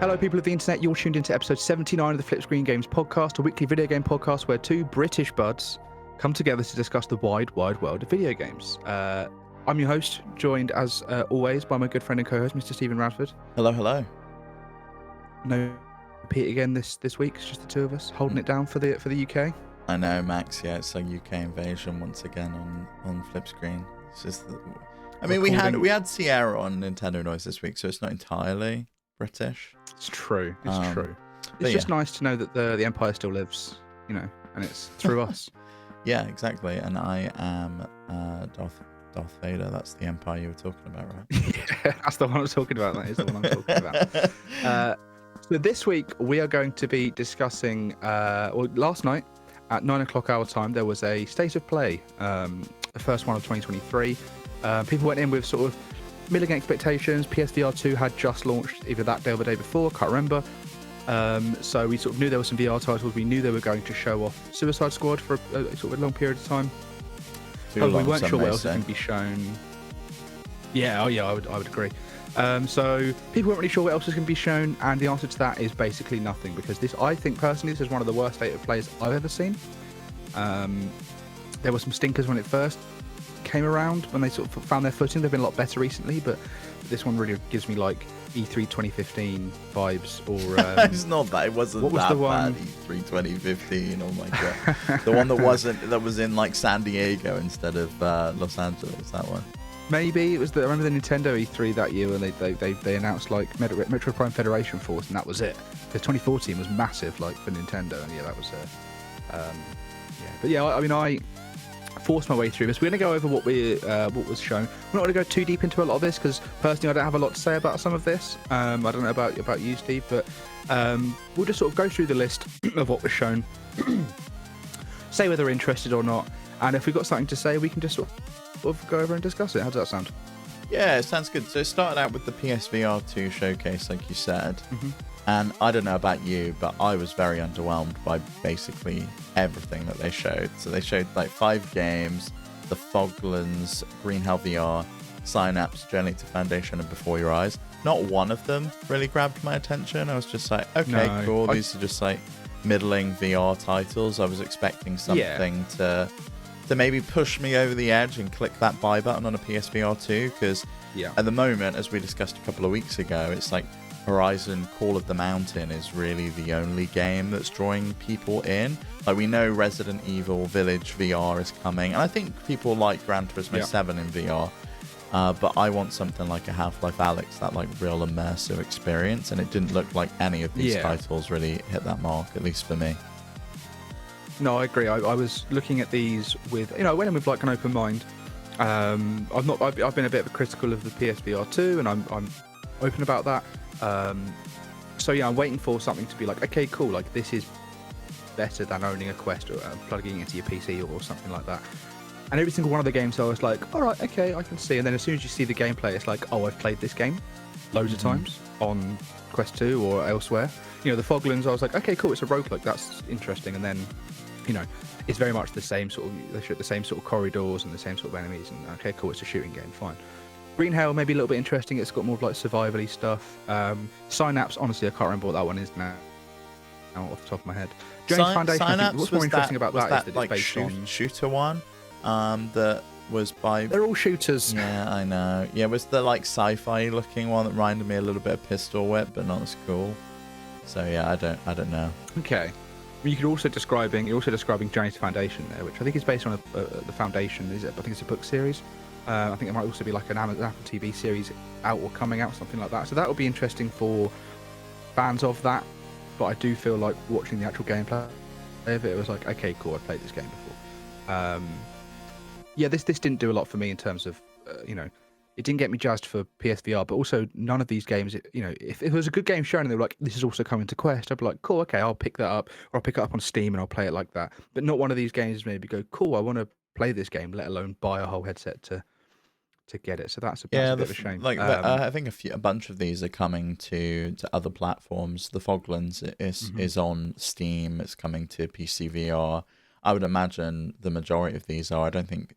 Hello, people of the internet. You're tuned into episode 79 of the FlipScreen Games podcast, a weekly video game podcast where two British buds come together to discuss the wide, wide world of video games. I'm your host, joined as always by my good friend and co-host, Mr. Stephen Radford. Hello, hello. No Pete again this week. It's just the two of us holding it down for the UK. I know, Max. Yeah, it's a UK invasion once again on FlipScreen. It's just, I mean, we had Sierra on Nintendo Noise this week, so it's not entirely British. It's true. It's true. It's just nice to know that the Empire still lives, and it's through us. Yeah, exactly. And I am Darth Vader. That's the Empire you were talking about, right? Yeah, that's the one I was talking about. That is the one I'm talking about. So this week we are going to be discussing. Last night at 9 o'clock our time, there was a state of play, the first one of 2023. People went in with sort of middling expectations. PSVR 2 had just launched either that day or the day before, can't remember. So we sort of knew there were some VR titles. We knew they were going to show off Suicide Squad for a sort of a long period of time. We weren't sure what else was going to be shown. Yeah, I would agree. So people weren't really sure what else was going to be shown, and the answer to that is basically nothing, because I think personally this is one of the worst state of plays I've ever seen. There were some stinkers when it first came around, when they sort of found their footing. They've been a lot better recently, but this one really gives me like E3 2015 vibes. Or it's not that. It wasn't what was that the one? Bad. E3 2015. Oh my god, the one that was in like San Diego instead of Los Angeles. That one. Maybe it was I remember the Nintendo E3 that year when they announced like Metro Prime Federation Force, and that was it. Because 2014 was massive, like for Nintendo, and yeah, that was But yeah, I mean, I forced my way through this. We're going to go over what was shown. We're not going to go too deep into a lot of this because personally I don't have a lot to say about some of this. I don't know about you, Steve, but we'll just sort of go through the list of what was shown, say whether we're interested or not, and if we've got something to say, we can just sort of go over and discuss it. How does that sound? Yeah, it sounds good. So it started out with the PSVR 2 showcase, like you said. Mm-hmm. And I don't know about you, but I was very underwhelmed by basically everything that they showed. So they showed like 5 games: the Foglands, Green Hell VR, Synapse, Journey to Foundation, and Before Your Eyes. Not one of them really grabbed my attention. I was just like, okay, cool. These are just like middling VR titles. I was expecting something to maybe push me over the edge and click that buy button on a PSVR 2, because at the moment, as we discussed a couple of weeks ago, it's like Horizon Call of the Mountain is really the only game that's drawing people in. Like, we know Resident Evil Village VR is coming, and I think people like Gran Turismo 7 in VR, but I want something like a Half-Life Alyx, that like real immersive experience, and it didn't look like any of these titles really hit that mark, at least for me. No, I agree. I was looking at these with, I went in with like an open mind. I've been a bit of a critical of the PSVR 2, and I'm open about that. So yeah, I'm waiting for something to be like, okay, cool, like this is better than owning a Quest or plugging it into your PC or something like that. And every single one of the games, I was like, all right, okay, I can see. And then as soon as you see the gameplay, it's like, oh, I've played this game loads of times on Quest 2 or elsewhere. The Foglands, I was like, okay, cool, it's a roguelike, that's interesting. And then, it's very much the same sort of corridors and the same sort of enemies. And okay, cool, it's a shooting game, fine. Green Hell maybe a little bit interesting. It's got more of like survival-y stuff. Synapse, honestly, I can't remember what that one is now off the top of my head. Jones Foundation, Synapse, what's more interesting about that is that like it's based on shooter one that was by... They're all shooters. Yeah, I know. Yeah, it was the like sci-fi looking one that reminded me a little bit of Pistol Whip, but not as cool. So yeah, I don't know. Okay. You're also describing Journey to Foundation there, which I think is based on the Foundation. Is it? I think it's a book series. I think it might also be like an Apple TV series out or coming out, something like that. So that would be interesting for fans of that. But I do feel like watching the actual gameplay of it was like, okay, cool, I've played this game before. This didn't do a lot for me in terms of, it didn't get me jazzed for PSVR, but also none of these games, if it was a good game shown and they were like, this is also coming to Quest, I'd be like, cool, okay, I'll pick that up, or I'll pick it up on Steam and I'll play it like that. But not one of these games maybe go, cool, I want to play this game, let alone buy a whole headset to get it. So that's a bit of a shame. Like I think a bunch of these are coming to other platforms. The Foglands is on Steam. It's coming to PC VR. I would imagine the majority of these are. I don't think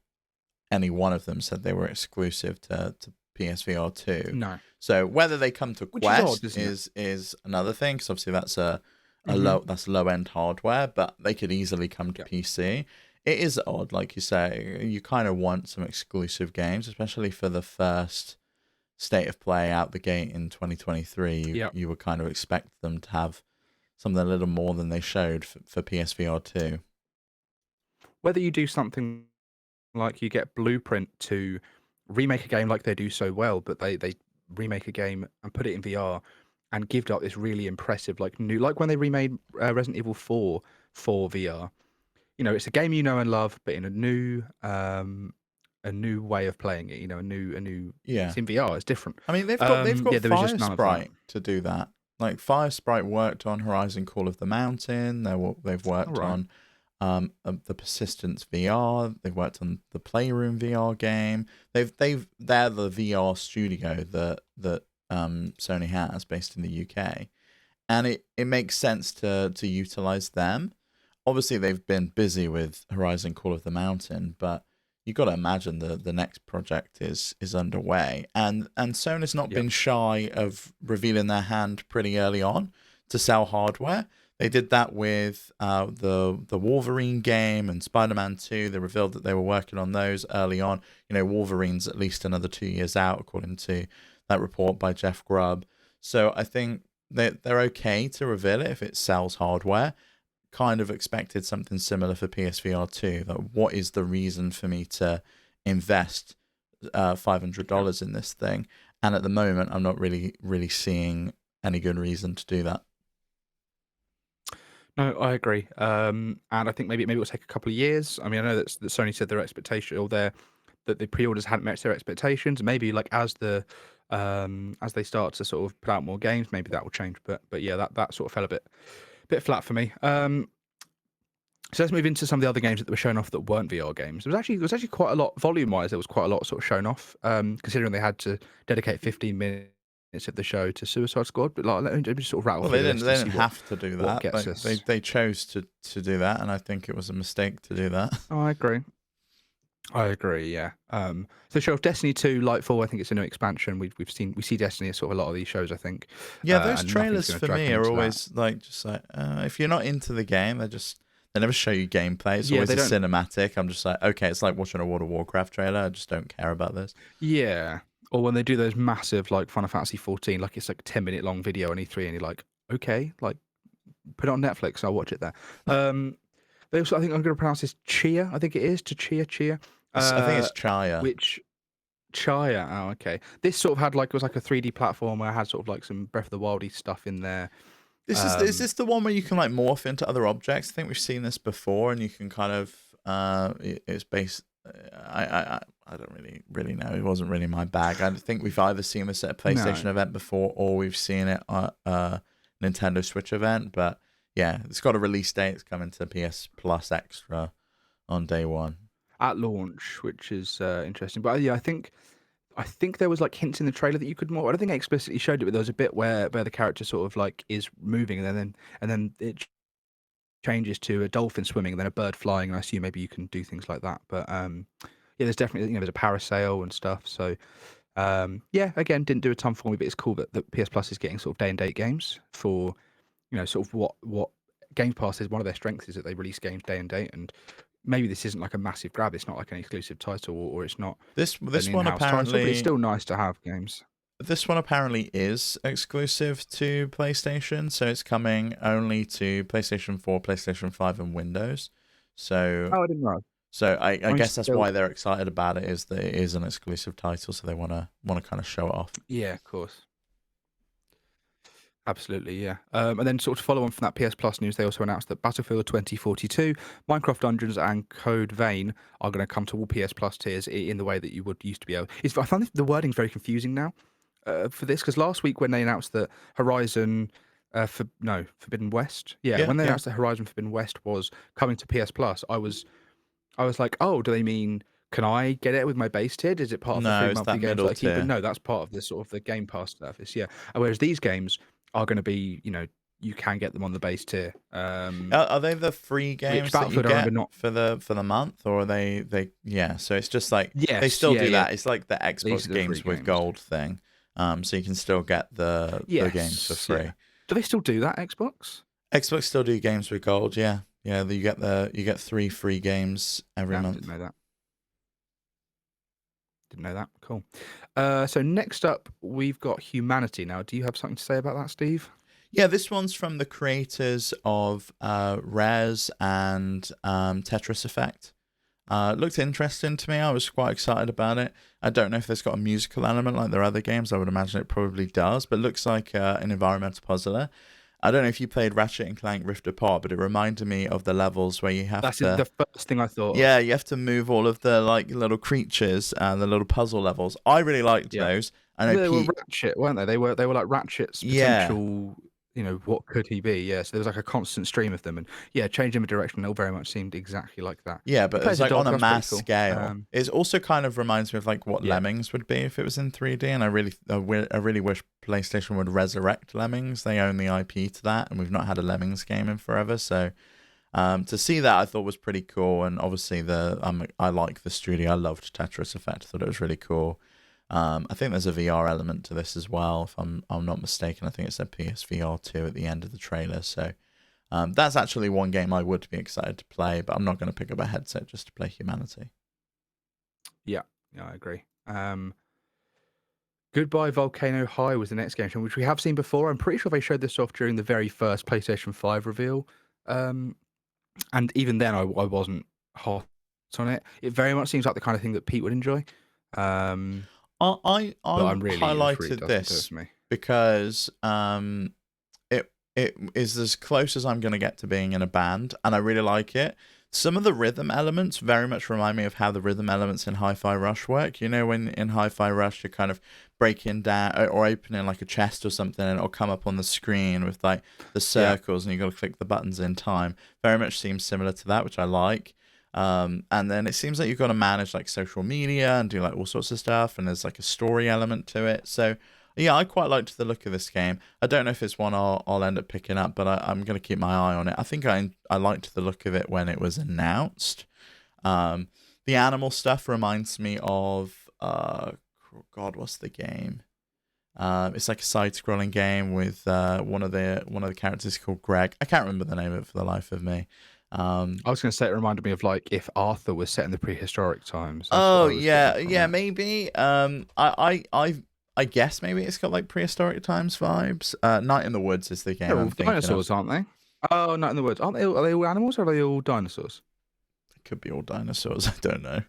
any one of them said they were exclusive to PSVR 2. No, So whether they come to which is odd, Quest isn't it? is another thing, because obviously that's a Hmm. low end hardware, but they could easily come to Yep. PC. It is odd, like you say. You kind of want some exclusive games, especially for the first state of play out the gate in 2023. Yep. You would kind of expect them to have something a little more than they showed for PSVR 2. Whether you do something like you get Blueprint to remake a game like they do so well, but they remake a game and put it in VR and give up this really impressive like new like when they remade Resident Evil 4 for VR. You know, it's a game you know and love, but in a new way of playing it. You know, a new. Yeah. It's in VR. It's different. I mean, they've got Yeah, there was just none of that. Firesprite to do that. Like Firesprite worked on Horizon Call of the Mountain. They've All worked right. on the Persistence VR. They've worked on the Playroom VR game. They're the VR studio that Sony has based in the UK, and it makes sense to utilize them. Obviously, they've been busy with Horizon Call of the Mountain, but you got to imagine the next project is underway, and Sony's not Yep. been shy of revealing their hand pretty early on to sell hardware. They did that with the Wolverine game and Spider-Man 2. They revealed that they were working on those early on. You know, Wolverine's at least another 2 years out, according to that report by Jeff Grubb. So I think they're okay to reveal it if it sells hardware. Kind of expected something similar for PSVR 2. Like, what is the reason for me to invest $500 in this thing? And at the moment, I'm not really seeing any good reason to do that. No, I agree. And I think maybe it will take a couple of years. I mean, I know that Sony said their expectation or that the pre-orders hadn't met their expectations. Maybe like as they start to sort of put out more games, maybe that will change. But yeah, that sort of fell a bit flat for me. So let's move into some of the other games that were shown off that weren't VR games. There was actually quite a lot volume wise. There was quite a lot sort of shown off. Considering they had to dedicate 15 minutes of the show to Suicide Squad. But like, let me just sort of rattle Well, through the list they and see didn't what have to do what that. gets Like us. they chose to do that, and I think it was a mistake to do that. Oh, I agree. I agree. Yeah. So show of Destiny 2, Lightfall. I think it's a new expansion. We see Destiny as sort of a lot of these shows. I think, Yeah, those and nothing's trailers going to for drag me them are into that. always like just like if you're not into the game, they never show you gameplay. It's Yeah, always they a don't. cinematic. I'm just like, okay, it's like watching a World of Warcraft trailer. I just don't care about this. Yeah. Or when they do those massive like Final Fantasy 14, like it's like a 10-minute long video on E3, and you're like, okay, like put it on Netflix. I'll watch it there. They also, I think I'm going to pronounce this Chia. I think it is to Chia. I think Uh, it's Chaya. which Chia. Oh, okay. This sort of had like it was like a 3D platform where I had sort of like some Breath of the Wildy stuff in there. Is Um, this the one where you can like morph into other objects? I think we've seen this before, and you can kind of it's based. I don't really know. It wasn't really my bag. I think we've either seen this at a PlayStation no. event before, or we've seen it at a Nintendo Switch event. But yeah, it's got a release date. It's coming to PS Plus Extra on day one. At launch, which is interesting. But yeah, I think there was like hints in the trailer that you could more. I don't think I explicitly showed it, but there was a bit where the character sort of like is moving, and then it changes to a dolphin swimming, and then a bird flying. And I assume maybe you can do things like that. But yeah, there's definitely there's a parasail and stuff. So yeah, again, didn't do a ton for me, but it's cool that PS Plus is getting sort of day and date games for sort of what Game Pass is. One of their strengths is that they release games day and date, and maybe this isn't like a massive grab. It's not like an exclusive title, or it's not an This one in-house title, but it's apparently still nice to have games. is exclusive to PlayStation, so it's coming only to PlayStation 4, PlayStation 5, and Windows. So Oh, I didn't know. I I mean, guess that's still, why they're excited about it, is that it is an exclusive title, so they wanna kind of show it off. yeah, of course. Absolutely, yeah. And then sort of follow on from that PS Plus news, they also announced that Battlefield 2042, Minecraft Dungeons, and Code Vein are going to come to all PS Plus tiers in the way that you would used to be able. I find the wording's very confusing now for this, because last week when they announced that Horizon, Forbidden West, yeah, Yeah, when they yeah. announced that Horizon Forbidden West was coming to PS Plus, I was like, oh, do they mean can I get it with my base tier? Is it part of the No, free it's monthly that games middle that I keep? But tier. no, that's part of the sort of the Game Pass service. Yeah. Whereas these games are going to be, you can get them on the base tier. Are they the free games that you Battlefield, I remember get not. for the month, or are they? Yeah, so it's just like they Yes, still yeah, do yeah. that. It's like the These Xbox are the free games with games. gold thing. So you can still get the games for Yes, free. yeah. Do they still do that, Xbox? Xbox still do games with gold. Yeah, yeah. You get 3 free games every Yeah, month. didn't know that. Didn't know that. Cool. So next up, we've got Humanity. Now, do you have something to say about that, Steve? Yeah, this one's from the creators of Res and Tetris Effect. Looked interesting to me. I was quite excited about it. I don't know if it's got a musical element like their other games. I would imagine it probably does, but it looks like an environmental puzzler. I don't know if you played Ratchet and Clank Rift Apart, but it reminded me of the levels where you have That's to, the first thing I thought yeah, of. you have to move all of the like little creatures and the little puzzle levels. I really liked Yeah. those. I know They were Pete, Ratchet, weren't they? They were like Ratchet's yeah, potential. What could he be? Yeah. So there was like a constant stream of them, and yeah, change him a direction. It all very much seemed exactly like that. yeah, He but it's plays a like on dog. a That's pretty mass cool. scale. It also kind of reminds me of like what Yeah. Lemmings would be if it was in 3D, and I really wish PlayStation would resurrect Lemmings. They own the IP to that, and we've not had a Lemmings game in forever. So to see that, I thought was pretty cool, and obviously I like the studio. I loved Tetris Effect. I thought it was really cool. I think there's a VR element to this as well, if I'm not mistaken. I think it said PSVR 2 at the end of the trailer. So that's actually one game I would be excited to play, but I'm not going to pick up a headset just to play Humanity. Yeah. Yeah, I agree. Goodbye Volcano High was the next game, which we have seen before. I'm pretty sure they showed this off during the very first PlayStation 5 reveal. And even then, I wasn't hot on it. It very much seems like the kind of thing that Pete would enjoy. I But I'm really, this really highlighted doesn't do it this for me. because it is as close as I'm going to get to being in a band, and I really like it. Some of the rhythm elements very much remind me of how the rhythm elements in Hi-Fi Rush work. You know, when in Hi-Fi Rush you're kind of breaking down or opening like a chest or something, and it'll come up on the screen with like the circles, and you got to click the buttons in time. Very much seems similar to that, which I like. And then it seems like you've got to manage like social media and do like all sorts of stuff, and there's like a story element to it. So yeah, I quite liked the look of this game. I don't know if it's one I'll end up picking up, but I'm going to keep my eye on it. I think I liked the look of it when it was announced. The animal stuff reminds me of God, what's the game? It's like a side-scrolling game with one of the characters called Greg. I can't remember the name of it for the life of me. I was going to say it reminded me of like if Arthur was set in the prehistoric times. That's Oh what I was getting from yeah, it. maybe. I guess maybe it's got like prehistoric times vibes. Night in the Woods is the game They're I'm all thinking of. dinosaurs, aren't they? Oh, Night in the Woods. Aren't they? Are they all animals or are they all dinosaurs? It could be all dinosaurs. I don't know.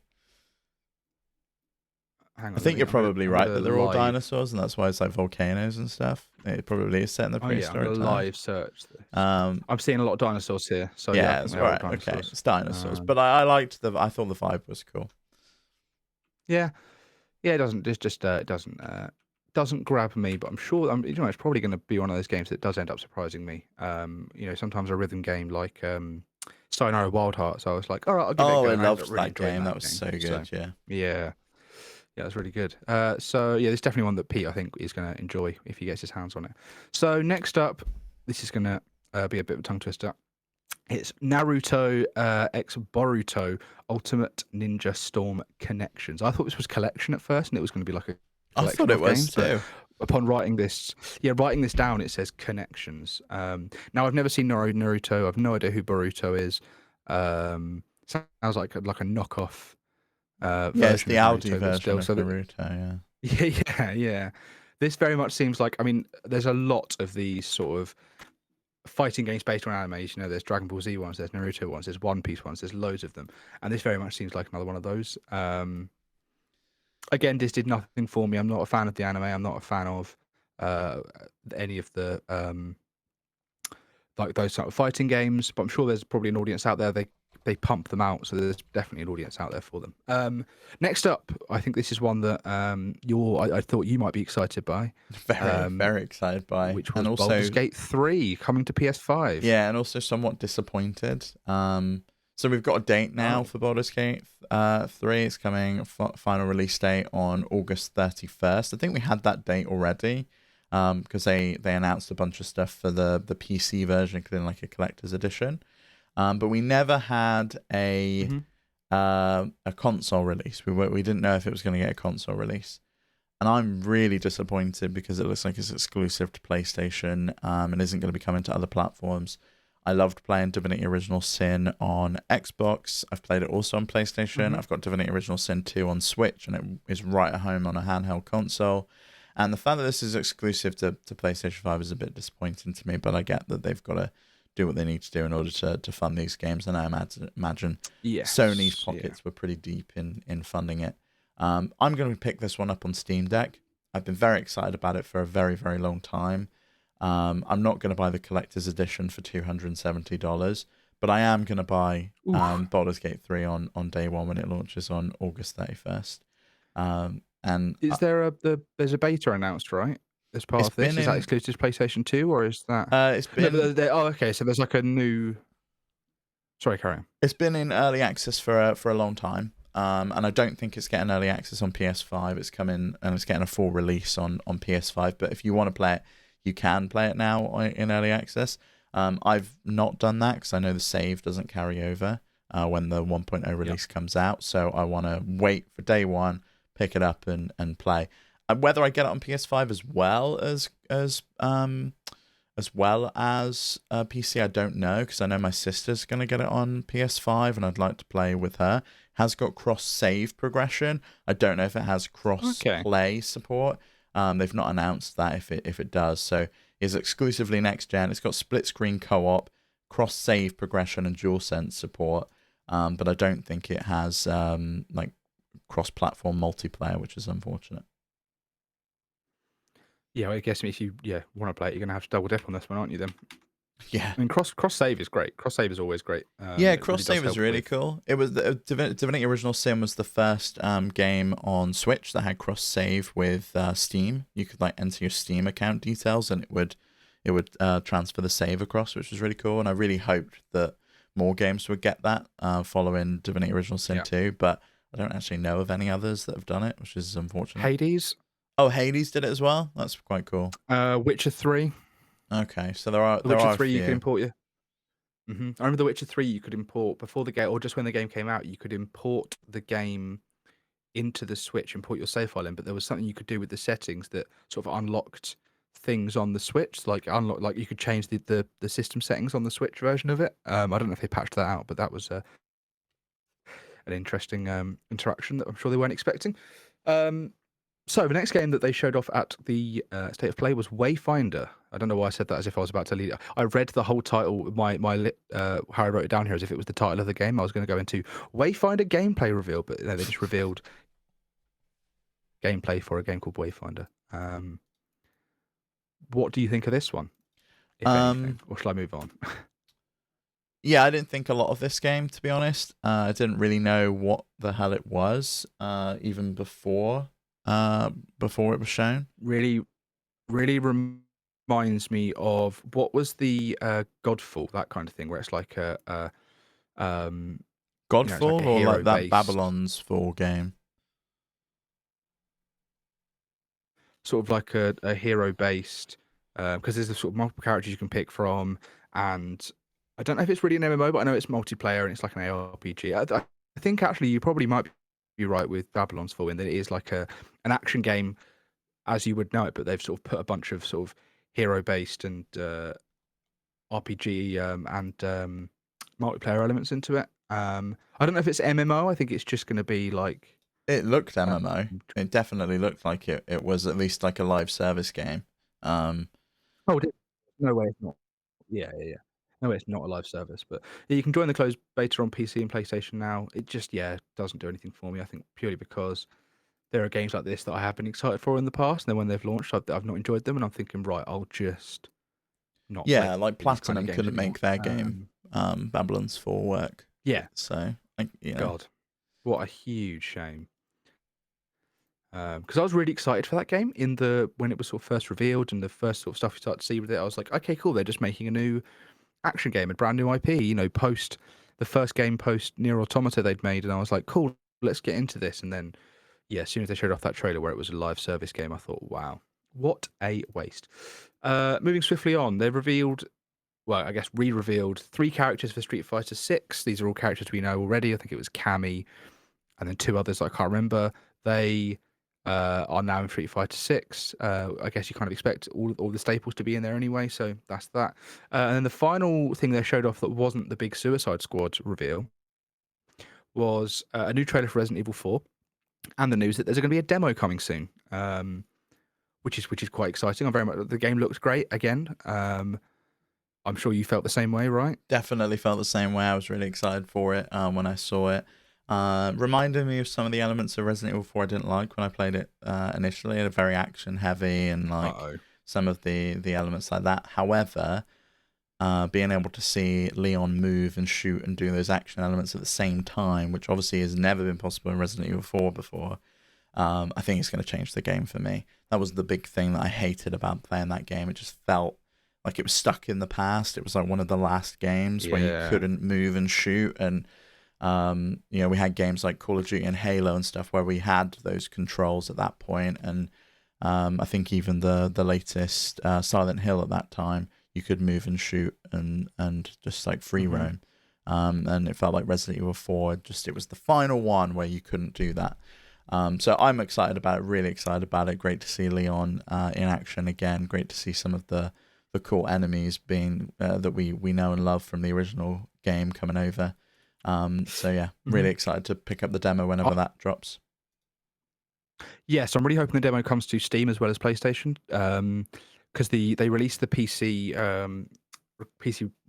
Hang on. I think you're probably I'm right gonna that they're all live. dinosaurs, and that's why it's like volcanoes and stuff. It probably is set in the Oh yeah, I'm prehistoric gonna times. live search this. I'm seeing a lot of dinosaurs here, so yeah, I think it's they're all right. Okay, dinosaurs. it's dinosaurs, but I liked I thought the vibe was cool. Yeah, it doesn't. It doesn't grab me, but I'm sure. It's probably going to be one of those games that does end up surprising me. Sometimes a rhythm game like Sayonara Wild Hearts. I was like, all right, I'll give it a Oh, go. I And I ended loved up really that enjoying game. That that was game. so good. Yeah. Yeah, that's really good. So yeah, there's definitely one that Pete I think is going to enjoy if he gets his hands on it. So next up, this is going to be a bit of a tongue twister. It's Naruto X Boruto Ultimate Ninja Storm Connections. I thought this was collection at first, and it was going to be like a I collection thought it of was games. too. But upon writing this down, it says Connections. Now I've never seen Naruto. I've no idea who Boruto is. Sounds like a knockoff Yeah, it's version the of Audi Naruto, but version still. of So Naruto. Yeah. yeah. This very much seems like. I mean, there's a lot of these sort of fighting games based on animes. There's Dragon Ball Z ones, there's Naruto ones, there's One Piece ones, there's loads of them, and this very much seems like another one of those. Again, this did nothing for me. I'm not a fan of the anime. I'm not a fan of any of the like those sort of fighting games. But I'm sure there's probably an audience out there. They pump them out, so there's definitely an audience out there for them. Next up, I think this is one that I thought you might be excited by. Very excited by. Which was and also, Baldur's Gate 3 coming to PS5. yeah, and also somewhat disappointed. So we've got a date now for Baldur's Gate 3. It's coming final release date on August 31st. I think we had that date already. because they announced a bunch of stuff for the PC version, including like a collector's edition. But we never had Mm-hmm. a console release. We didn't know if it was going to get a console release. And I'm really disappointed because it looks like it's exclusive to PlayStation and isn't going to be coming to other platforms. I loved playing Divinity Original Sin on Xbox. I've played it also on PlayStation. Mm-hmm. I've got Divinity Original Sin 2 on Switch, and it is right at home on a handheld console. And the fact that this is exclusive to PlayStation 5 is a bit disappointing to me, but I get that they've got to do what they need to do in order to fund these games. And I imagine Yes. Sony's pockets were pretty deep in funding it. I'm going to pick this one up on Steam Deck. I've been very excited about it for a very, very long time. I'm not going to buy the collector's edition for $270, but I am going to buy Baldur's Gate 3 on day one when it launches on August 31st. And there's a beta announced, right? As part of this, is that exclusive to PlayStation 2 or is that? It's been. No, okay. So there's like a new. Sorry, carry on. It's been in early access for a long time. And I don't think it's getting early access on PS5. It's coming and it's getting a full release on PS5. But if you want to play it, you can play it now in early access. I've not done that because I know the save doesn't carry over when the 1.0 release comes out. So I want to wait for day one, pick it up and play. Whether I get it on PS5 as well as PC, I don't know, because I know my sister's going to get it on PS5 and I'd like to play with her. Has got cross-save progression. I don't know if it has cross-play support. They've not announced that if it does. So it's exclusively next-gen. It's got split-screen co-op, cross-save progression, and DualSense support. But I don't think it has like cross-platform multiplayer, which is unfortunate. Yeah, well, I guess if you want to play it, you're going to have to double dip on this one, aren't you? Then. Yeah. I mean, cross save is great. Cross save is always great. Cross save is really cool. It was Divinity Original Sin was the first game on Switch that had cross save with Steam. You could like enter your Steam account details and it would transfer the save across, which was really cool. And I really hoped that more games would get that following Divinity Original Sin 2, but I don't actually know of any others that have done it, which is unfortunate. Hades. Oh, Hades did it as well. That's quite cool. Witcher 3. Okay, so there are Witcher 3 you can import I remember The Witcher 3 you could import before the game, or just when the game came out, you could import the game into the Switch, import your save file in, but there was something you could do with the settings that sort of unlocked things on the Switch, like you could change the system settings on the Switch version of it. I don't know if they patched that out, but that was an interesting interaction that I'm sure they weren't expecting. So the next game that they showed off at the State of Play was Wayfinder. I don't know why I said that as if I was about to lead it. I read the whole title, how I wrote it down here as if it was the title of the game. I was going to go into Wayfinder gameplay reveal, but no, they just revealed gameplay for a game called Wayfinder. What do you think of this one, if anything? Or shall I move on? Yeah, I didn't think a lot of this game, to be honest. I didn't really know what the hell it was, even before it was shown. Really reminds me of what was the Godfall, that kind of thing, where it's like a Godfall, like or like that Babylon's Fall game. Sort of like a hero-based, because there's the sort of multiple characters you can pick from, and I don't know if it's really an MMO, but I know it's multiplayer and it's like an ARPG. I think actually you probably might be right with Babylon's Fall in that it is like an action game as you would know it, but they've sort of put a bunch of sort of hero-based and RPG and multiplayer elements into it. I don't know if it's MMO. I think it's just going to be like... It looked MMO. It definitely looked like it was at least like a live service game. No way it's not. Yeah. No way it's not a live service, but yeah, you can join the closed beta on PC and PlayStation now. It just doesn't do anything for me. I think purely because there are games like this that I have been excited for in the past, and then when they've launched, I've not enjoyed them, and I'm thinking, right, I'll just not. Yeah, like Platinum couldn't make their game Babylon's Fall work. Yeah. So, God, what a huge shame. Because I was really excited for that game when it was sort of first revealed and the first sort of stuff you start to see with it. I was like, okay, cool. They're just making a new action game, a brand new IP. Post the first game, post Nier Automata they'd made, and I was like, cool, let's get into this. And then, as soon as they showed off that trailer where it was a live service game, I thought, wow, What a waste. Moving swiftly on, they've revealed, well, I guess re-revealed 3 characters for Street Fighter 6. These are all characters we know already. I think it was Cammy and then 2 others I can't remember. They are now in Street Fighter 6. I guess you kind of expect all the staples to be in there anyway, so that's that. And then the final thing they showed off that wasn't the big Suicide Squad reveal was a new trailer for Resident Evil 4 and the news that there's going to be a demo coming soon. Which is quite exciting. I'm very much the game looks great again. I'm sure you felt the same way, right? Definitely felt the same way. I was really excited for it when I saw it. Reminded me of some of the elements of Resident Evil 4 I didn't like when I played it initially. It was very action heavy and like some of the elements like that. However, being able to see Leon move and shoot and do those action elements at the same time, which obviously has never been possible in Resident Evil 4 before, I think it's going to change the game for me. That was the big thing that I hated about playing that game. It just felt like it was stuck in the past. It was like one of the last games where you couldn't move and shoot. And, we had games like Call of Duty and Halo and stuff where we had those controls at that point. And I think even the latest Silent Hill at that time, you could move and shoot and just like free roam. And it felt like Resident Evil 4, it was the final one where you couldn't do that. So I'm excited about it, really excited about it. Great to see Leon in action again. Great to see some of the cool enemies being that we know and love from the original game coming over. So yeah, really excited to pick up the demo whenever that drops. Yes, I'm really hoping the demo comes to Steam as well as PlayStation, because they released the PC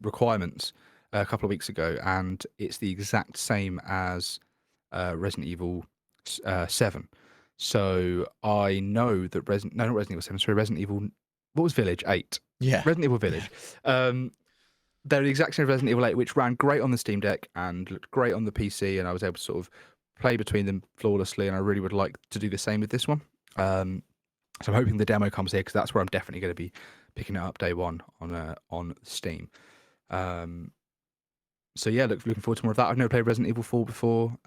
requirements a couple of weeks ago, and it's the exact same as Resident Evil 7. So I know that not Resident Evil 7, sorry, Resident Evil, what was Village? 8. Yeah. Resident Evil Village. Yeah. They're the exact same as Resident Evil 8, which ran great on the Steam Deck and looked great on the PC, and I was able to sort of play between them flawlessly, and I really would like to do the same with this one. So I'm hoping the demo comes here, because that's where I'm definitely going to be picking it up day one on Steam. So yeah, looking forward to more of that. I've never played Resident Evil 4 before.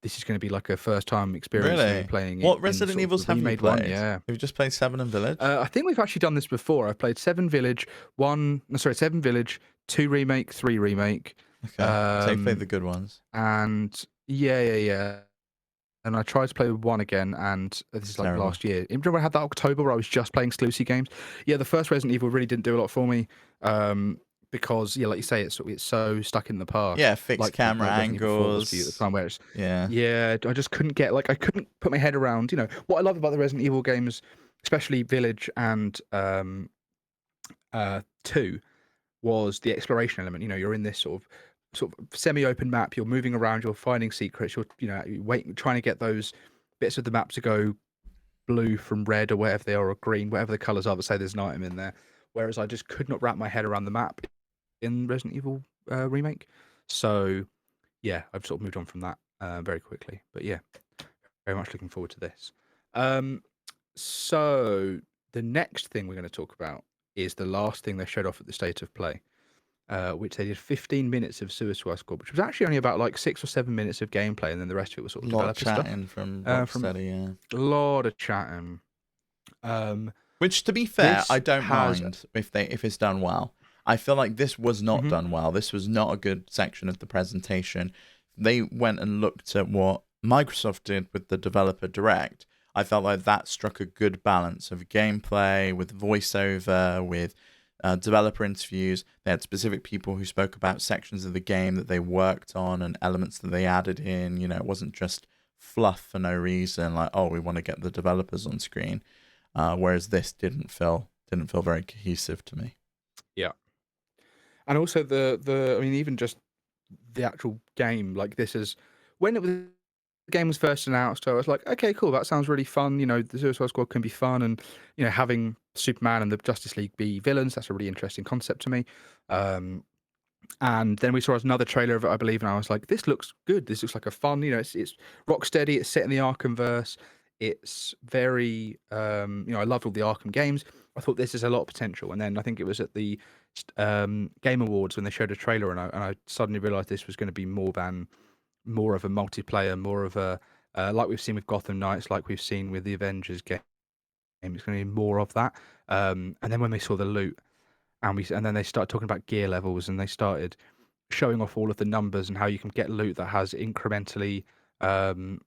This is going to be like a first time experience Really? playing. What Resident Evils have you played? One, yeah. Have you just played 7 and Village? I think we've actually done this before. I've played 7 Village, 7 Village, 2 Remake, 3 Remake. Okay, so you played the good ones. And yeah. And I tried to play 1 again, and this is like Terrible. last year. Remember when I had that October where I was just playing exclusive games? Yeah, the first Resident Evil really didn't do a lot for me. Because like you say, it's so stuck in the past. Yeah, fixed like, camera angles. At the time where it's, yeah, I just couldn't I couldn't put my head around. What I love about the Resident Evil games, especially Village and 2, was the exploration element. You're in this sort of semi-open map. You're moving around. You're finding secrets. You're trying to get those bits of the map to go blue from red or whatever they are, or green, whatever the colors are that say there's an item in there. Whereas I just could not wrap my head around the map in Resident Evil Remake. So yeah, I've sort of moved on from that very quickly. But yeah, very much looking forward to this. So the next thing we're going to talk about is the last thing they showed off at the State of Play, which they did 15 minutes of Suicide Squad, which was actually only about like 6 or 7 minutes of gameplay, and then the rest of it was sort of developer stuff. Chatting from Rocksteady, A lot of chatting. Which, to be fair, I don't mind if it's done well. I feel like this was not done well. This was not a good section of the presentation. They went and looked at what Microsoft did with the Developer Direct. I felt like that struck a good balance of gameplay with voiceover, with developer interviews. They had specific people who spoke about sections of the game that they worked on and elements that they added in. It wasn't just fluff for no reason, like, oh, we want to get the developers on screen. Whereas this didn't feel very cohesive to me. Yeah. And also the even just the actual game, like this is when the game was first announced, I was like, okay, cool, that sounds really fun. The Suicide Squad can be fun, and having Superman and the Justice League be villains, that's a really interesting concept to me. And then we saw another trailer of it, I believe, and I was like, this looks good. This looks like a fun, it's Rocksteady, it's set in the Arkhamverse. It's very, I loved all the Arkham games. I thought this is a lot of potential. And then I think it was at the Game Awards when they showed a trailer, and I suddenly realized this was going to be more of a multiplayer, more of a like we've seen with Gotham Knights, like we've seen with the Avengers game. It's going to be more of that. And then when they saw the loot, and then they started talking about gear levels, and they started showing off all of the numbers and how you can get loot that has um,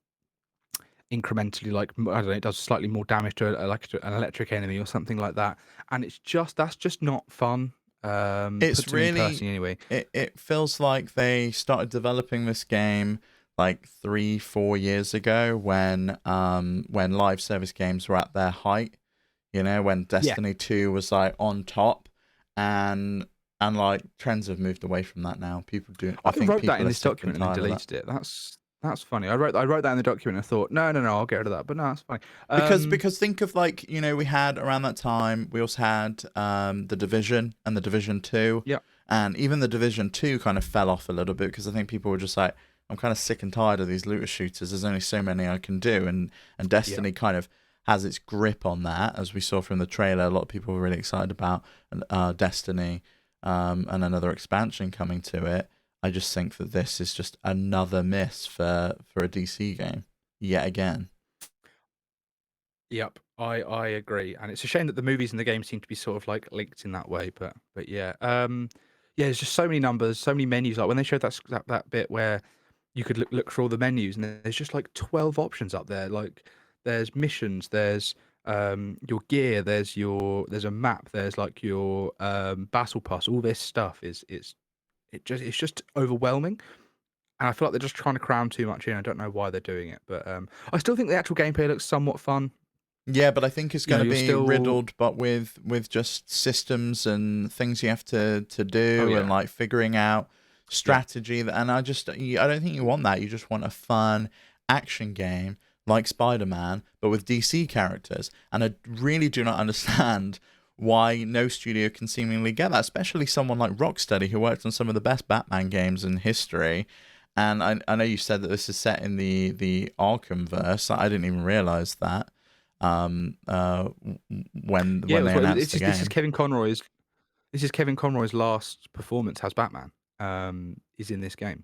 incrementally, like, I don't know, it does slightly more damage to an electric enemy or something like that. And that's just not fun. It's To me really personally, anyway. it feels like they started developing this game like 3-4 years ago when live service games were at their height, when Yeah, Destiny 2 was like on top, and like trends have moved away from that now. I I think wrote that in people are this sick and document and then tired of that. deleted it. That's funny. I wrote that in the document and I thought, no, no, no, I'll get rid of that. But no, that's funny. Because think of, like, we had around that time, we also had the Division and the Division 2, Yeah, and even the Division 2 kind of fell off a little bit because I think people were just like, I'm kind of sick and tired of these looter shooters. There's only so many I can do, and yeah. Destiny kind of has its grip on that, as we saw from the trailer. A lot of people were really excited about Destiny, and another expansion coming to it. I just think that this is just another miss for a DC game yet again. Yep, I agree, and it's a shame that the movies and the game seem to be sort of like linked in that way. But yeah, yeah. There's just so many numbers, so many menus. Like when they showed that bit where you could look for all the menus, and there's just like 12 options up there. Like there's missions, there's your gear, there's a map, there's like your battle pass. All this stuff it's just overwhelming. And I feel like they're just trying to cram too much in. I don't know why they're doing it, but I still think the actual gameplay looks somewhat fun. Yeah, but I think it's going to You're be still. riddled, but with just systems and things you have to Oh do, and yeah, like figuring out yeah, strategy. And I don't think you want that. You just want a fun action game like Spider-Man, but with DC characters. And I really do not understand why no studio can seemingly get that, especially someone like Rocksteady, who worked on some of the best Batman games in history. And I know you said that this is set in the Arkham verse. I didn't even realize that, yeah. when they announced This the is game. Kevin Conroy's last performance as Batman. Is in this game.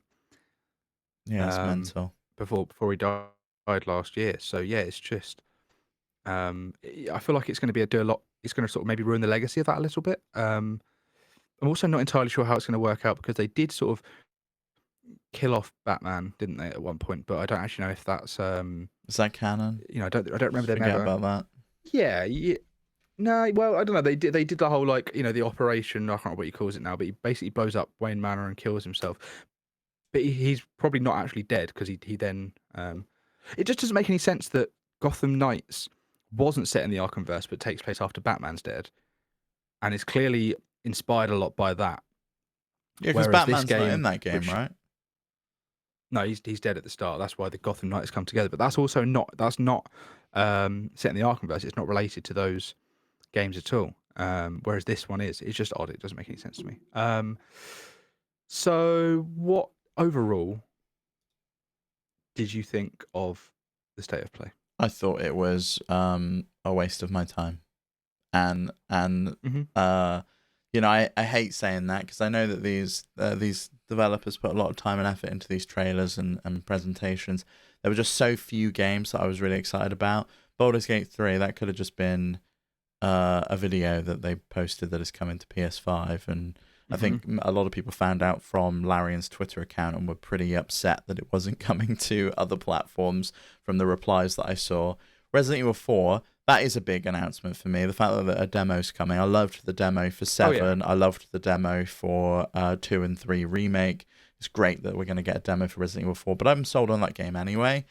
Yeah, it's Um, mental. before he died last year. So yeah, it's just. I feel like it's going to do a lot. It's going to sort of maybe ruin the legacy of that a little bit. I'm also not entirely sure how it's going to work out because they did sort of kill off Batman, didn't they, at one point? But I don't actually know if that's Is that canon? I don't remember Just them forget ever. about that. Yeah, yeah. No, well, I don't know. They did the whole, like, the operation. I can't remember what he calls it now, but he basically blows up Wayne Manor and kills himself. But he's probably not actually dead because he then it just doesn't make any sense that Gotham Knights wasn't set in the Arkhamverse but takes place after Batman's dead, and is clearly inspired a lot by that. Yeah, because Whereas this Batman's not in game, that game, which right? no, he's dead at the start. That's why the Gotham Knights come together. But that's not set in the Arkhamverse. It's not related to those games at all. Whereas this one is. It's just odd. It doesn't make any sense to me. So what overall did you think of the state of play? I thought it was a waste of my time, and Hmm. uh, I hate saying that because I know that these developers put a lot of time and effort into these trailers and presentations. There were just so few games that I was really excited about. Baldur's Gate 3, that could have just been a video that they posted that is coming to PS5, and I Hmm. think a lot of people found out from Larian's Twitter account and were pretty upset that it wasn't coming to other platforms from the replies that I saw. Resident Evil 4, that is a big announcement for me. The fact that a demo's coming. I loved the demo for Oh yeah. 7. I loved the demo for 2 and 3 Remake. It's great that we're going to get a demo for Resident Evil 4, but I'm sold on that game anyway.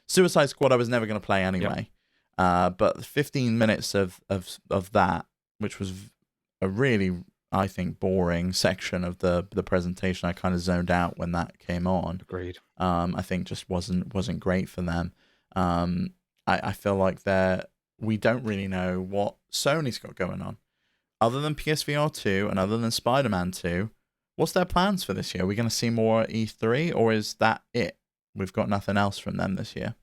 Suicide Squad I was never going to play Yep. anyway. But 15 minutes of that, which was a really, I think, boring section of the presentation. I kind of zoned out when that came on. Agreed. I think just wasn't great for them. I feel like we don't really know what Sony's got going on, other than PSVR 2 and other than Spider-Man 2. What's their plans for this year? Are we going to see more at E3, or is that it? We've got nothing else from them this year.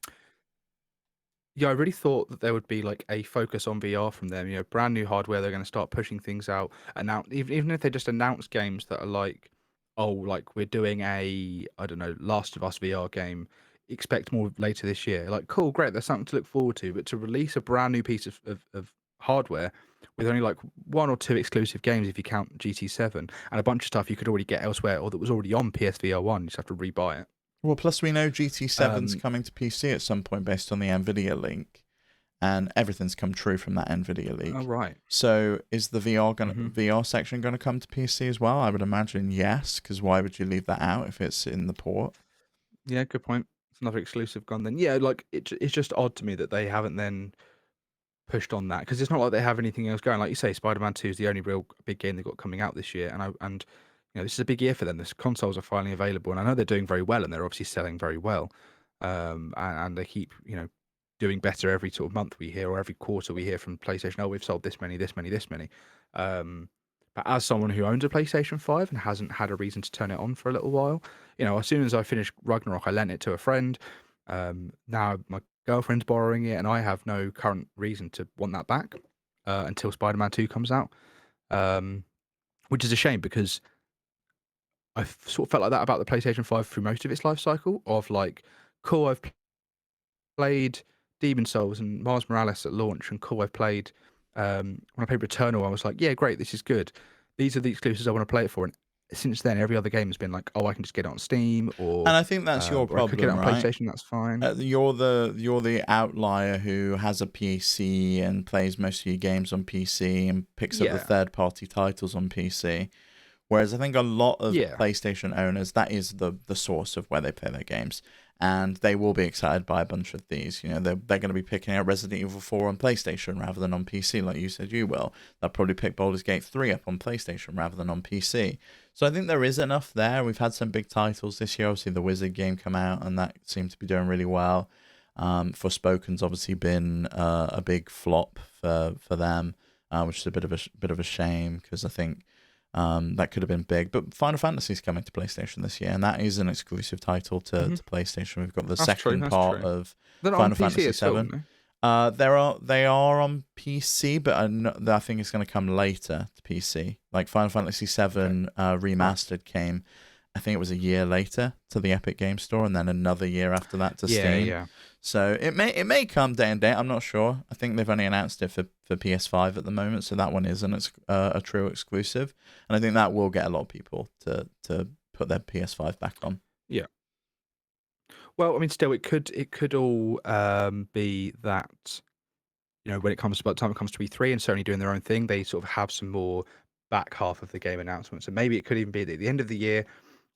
Yeah, I really thought that there would be like a focus on VR from them. Brand new hardware. They're going to start pushing things out. Announce even if they just announce games that are like, oh, like we're doing a, I don't know, Last of Us VR game. expect more later this year. Like, cool, great, there's something to look forward to, but to release a brand new piece of hardware with only like 1 or 2 exclusive games, if you count GT7, and a bunch of stuff you could already get elsewhere or that was already on PSVR 1, you just have to rebuy it. Well, plus we know GT7's Um, coming to PC at some point based on the Nvidia link, and everything's come true from that Nvidia oh, leak. right. So is the Hmm. VR section gonna come to PC as well? I would imagine yes, because why would you leave that out if it's in the port? Yeah, good point. It's another exclusive gone then. Yeah, like it's just odd to me that they haven't then pushed on that, because it's not like they have anything else going. Like you say, Spider-Man 2 is the only real big game they've got coming out this year, and this is a big year for them. The consoles are finally available, and I know they're doing very well, and they're obviously selling very well. And they keep doing better every sort of month we hear, or every quarter we hear from PlayStation. Oh, we've sold this many, this many, this many. But as someone who owns a PlayStation 5 and hasn't had a reason to turn it on for a little while, as soon as I finished Ragnarok, I lent it to a friend. Now my girlfriend's borrowing it, and I have no current reason to want that back until Spider-Man 2 comes out, um, which is a shame, because I sort of felt like that about the PlayStation 5 through most of its life cycle. Of like, cool, I've played Demon Souls and Mars Morales at launch, and cool, I've played when I played Returnal, I was like, yeah, great, this is good. These are the exclusives I want to play it for. And since then, every other game has been like, oh, I can just get it on Steam, And I think that's your or I could get it problem, on right? PlayStation. That's fine. You're the outlier who has a PC and plays most of your games on PC and picks up the Yeah, third party titles on PC. Whereas I think a lot of yeah, PlayStation owners, that is the source of where they play their games. And they will be excited by a bunch of these. They're going to be picking out Resident Evil 4 on PlayStation rather than on PC, like you said you will. They'll probably pick Baldur's Gate 3 up on PlayStation rather than on PC. So I think there is enough there. We've had some big titles this year. Obviously, the Wizard game come out, and that seemed to be doing really well. Forspoken's obviously been a big flop for them, which is a bit of a shame, because I think that could have been big. But Final Fantasy's coming to PlayStation this year, and that is an exclusive title to hmm PlayStation. We've got the that's true. second That's part true. of They're not on Final PC Fantasy at all, 7. no? They are on PC, but I think it's going to come later to PC. Like Final Fantasy Okay, 7 nice. Remastered came, I think it was a year later to the Epic Game Store, and then another year after that to Yeah, Steam. yeah. So it may come day and date. I'm not sure. I think they've only announced it for PS5 at the moment, so that one isn't a true exclusive, and I think that will get a lot of people to put their PS5 back on. Yeah. Well, I mean, still, it could all be that, when it comes to, by the time it comes to E3 and Sony doing their own thing, they sort of have some more back half of the game announcements. So maybe it could even be that at the end of the year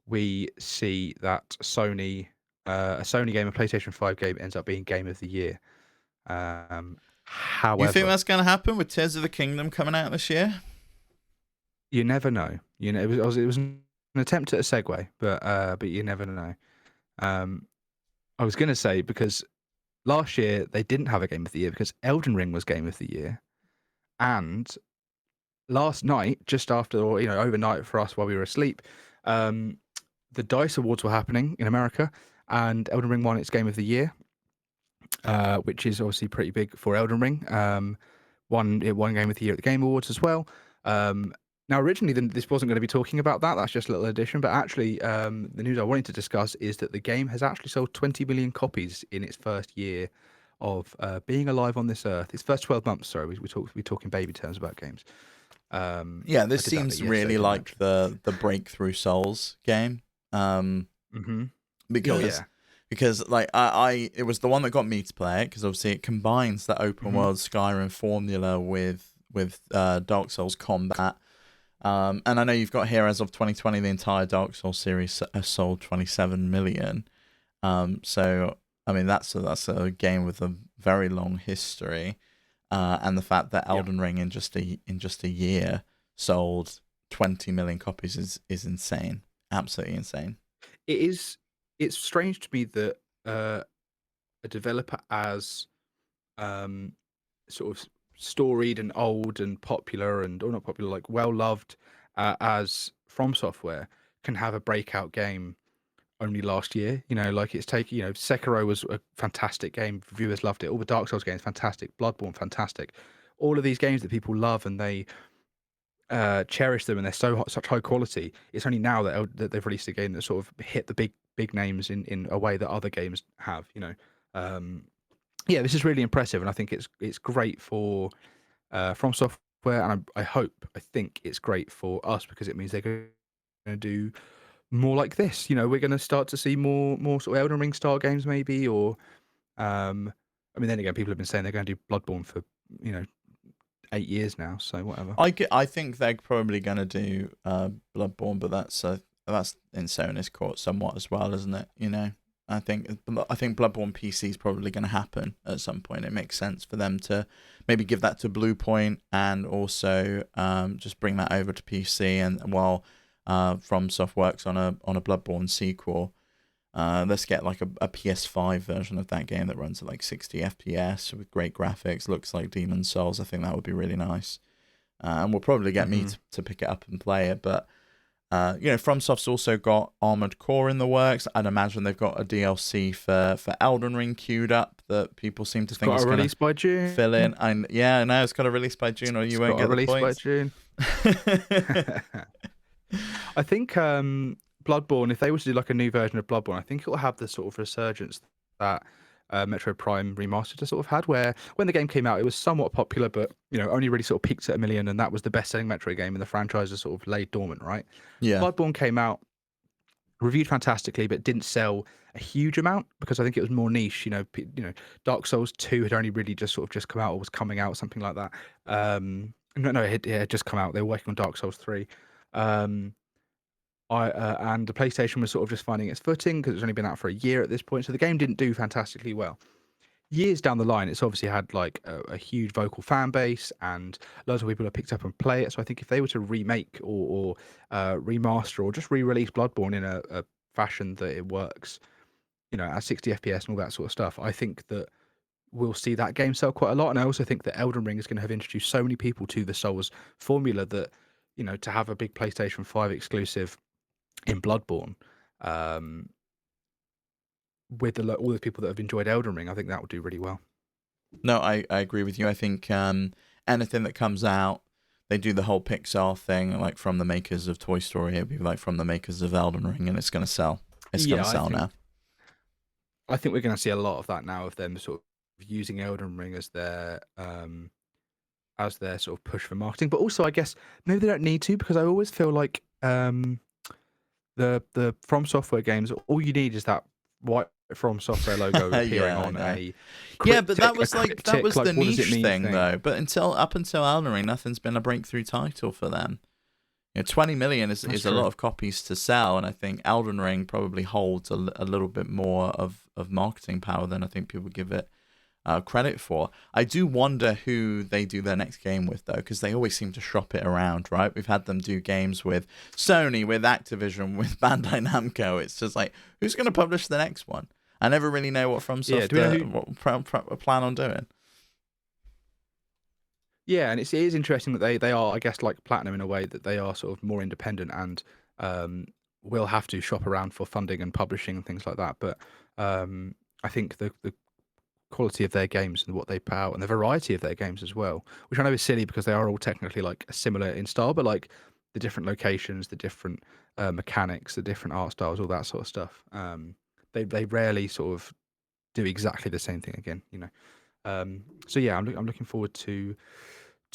we see that a Sony game, a PlayStation 5 game, ends up being Game of the Year. You think However, that's going to happen with Tears of the Kingdom coming out this year? you never know. It was an attempt at a segue, but you never know. Um, I was going to say, because last year they didn't have a Game of the Year because Elden Ring was Game of the Year, and last night, just after, or overnight for us while we were asleep, um, the Dice Awards were happening in America, and Elden Ring won its Game of the Year, which is obviously pretty big for Elden Ring. It won Game of the Year at the Game Awards as well. Um, Now, originally, this wasn't going to be talking about that. That's just a little addition. But actually, the news I wanted to discuss is that the game has actually sold 20 million copies in its first year of being alive on this earth. Its first 12 months. Sorry, we're talking baby terms about games. Yeah, I this did that bit seems yesterday, really didn't I? like the Breakthrough Souls game. Mm-hmm. Oh Because yeah. like I it was the one that got me to play it, because obviously it combines the open Mm-hmm. world Skyrim formula with Dark Souls combat. And I know you've got here, as of 2020, the entire Dark Souls series has sold 27 million. So I mean that's a game with a very long history, and the fact that Yeah. Elden Ring in just a year sold 20 million copies is insane, absolutely insane. It is. It's strange to me that a developer as um, sort of storied and old and popular, and or not popular, like well loved, as From Software, can have a breakout game only last year. Like it's taken. Sekiro was a fantastic game. Viewers loved it. All the Dark Souls games, fantastic. Bloodborne, fantastic. All of these games that people love and they cherish them, and they're such high quality. It's only now that they've released a game that sort of hit the big big names in a way that other games have. Yeah, this is really impressive, and I think it's great for From Software, and I think it's great for us because it means they're going to do more like this. We're going to start to see more sort of Elden Ring style games, maybe, or I mean, then again, people have been saying they're going to do Bloodborne for 8 years now, so whatever. I think they're probably going to do Bloodborne, but that's in Sony's court somewhat as well, isn't it? I think Bloodborne PC is probably going to happen at some point. It makes sense for them to maybe give that to Bluepoint and also just bring that over to PC. And while FromSoft works on a Bloodborne sequel, let's get like a PS5 version of that game that runs at like 60 FPS with great graphics, looks like Demon's Souls. I think that would be really nice. And we'll probably get me to pick it up and play it. But, FromSoft's also got Armored Core in the works. I'd imagine they've got a DLC for Elden Ring queued up that people seem to think is going to by June. Fill in. And yeah, no, it's got a release by June, or you won't get the points. By June. I think Bloodborne, if they were to do like a new version of Bloodborne, I think it will have the sort of resurgence that Metroid Prime Remastered has sort of had, where when the game came out, it was somewhat popular, but only really sort of peaked at 1 million, and that was the best-selling Metroid game, and the franchise is sort of laid dormant, right? Yeah. Bloodborne came out, reviewed fantastically, but didn't sell a huge amount because I think it was more niche. Dark Souls 2 had only really just come out, or was coming out, something like that. No, it had just come out. They were working on Dark Souls 3. And the PlayStation was sort of just finding its footing because it's only been out for a year at this point, so the game didn't do fantastically well. Years down the line, it's obviously had like a huge vocal fan base, and loads of people have picked up and play it. So I think if they were to remake or remaster or just re-release Bloodborne in a fashion that it works, at 60 FPS and all that sort of stuff, I think that we'll see that game sell quite a lot. And I also think that Elden Ring is going to have introduced so many people to the Souls formula that to have a big PlayStation 5 exclusive in Bloodborne, with all the people that have enjoyed Elden Ring, I think that would do really well. No, I agree with you. I think anything that comes out, they do the whole Pixar thing, like from the makers of Toy Story, it'd be like from the makers of Elden Ring, and it's going to sell. It's going to sell now. I think we're going to see a lot of that now, of them sort of using Elden Ring as their sort of push for marketing. But also, I guess maybe they don't need to, because I always feel like the From Software games, all you need is that white From Software logo appearing on a cryptic, but that was the niche thing though. But up until Elden Ring, nothing's been a breakthrough title for them. 20 million is a lot of copies to sell, and I think Elden Ring probably holds a little bit more of marketing power than I think people give it credit for. I do wonder who they do their next game with, though, because they always seem to shop it around, right? We've had them do games with Sony, with Activision, with Bandai Namco. It's just like, who's going to publish the next one? I never really know what FromSoft plan on doing. Yeah, and it is interesting that they are, I guess, like Platinum in a way, that they are sort of more independent and will have to shop around for funding and publishing and things like that. But I think the quality of their games and what they put out, and the variety of their games as well, which I know is silly because they are all technically like similar in style, but like the different locations, the different mechanics, the different art styles, all that sort of stuff. They rarely sort of do exactly the same thing again, So yeah, I'm looking forward to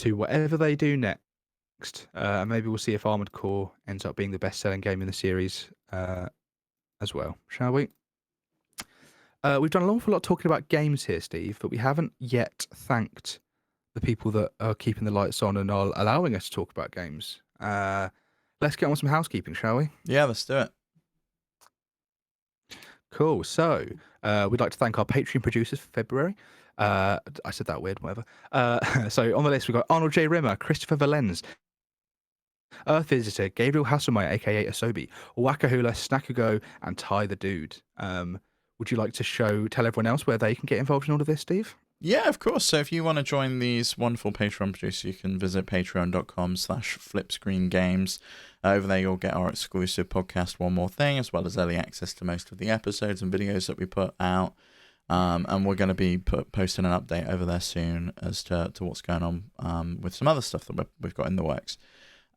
whatever they do next. Maybe we'll see if Armored Core ends up being the best-selling game in the series as well, shall we? We've done an awful lot talking about games here, Steve, but we haven't yet thanked the people that are keeping the lights on and are allowing us to talk about games. Let's get on with some housekeeping, shall we? Yeah, let's do it. Cool. So we'd like to thank our Patreon producers for February. I said that weird, whatever. So on the list, we've got Arnold J. Rimmer, Christopher Valenz, Earth Visitor, Gabriel Hasselmeyer, aka Asobi, Wakahula, Snackugo, and Ty the Dude. Would you like to tell everyone else where they can get involved in all of this, Steve? Yeah, of course. So if you want to join these wonderful Patreon producers, you can visit patreon.com/FlipScreenGames. Over there, you'll get our exclusive podcast, One More Thing, as well as early access to most of the episodes and videos that we put out. And we're going to be posting an update over there soon as to what's going on with some other stuff that we've got in the works.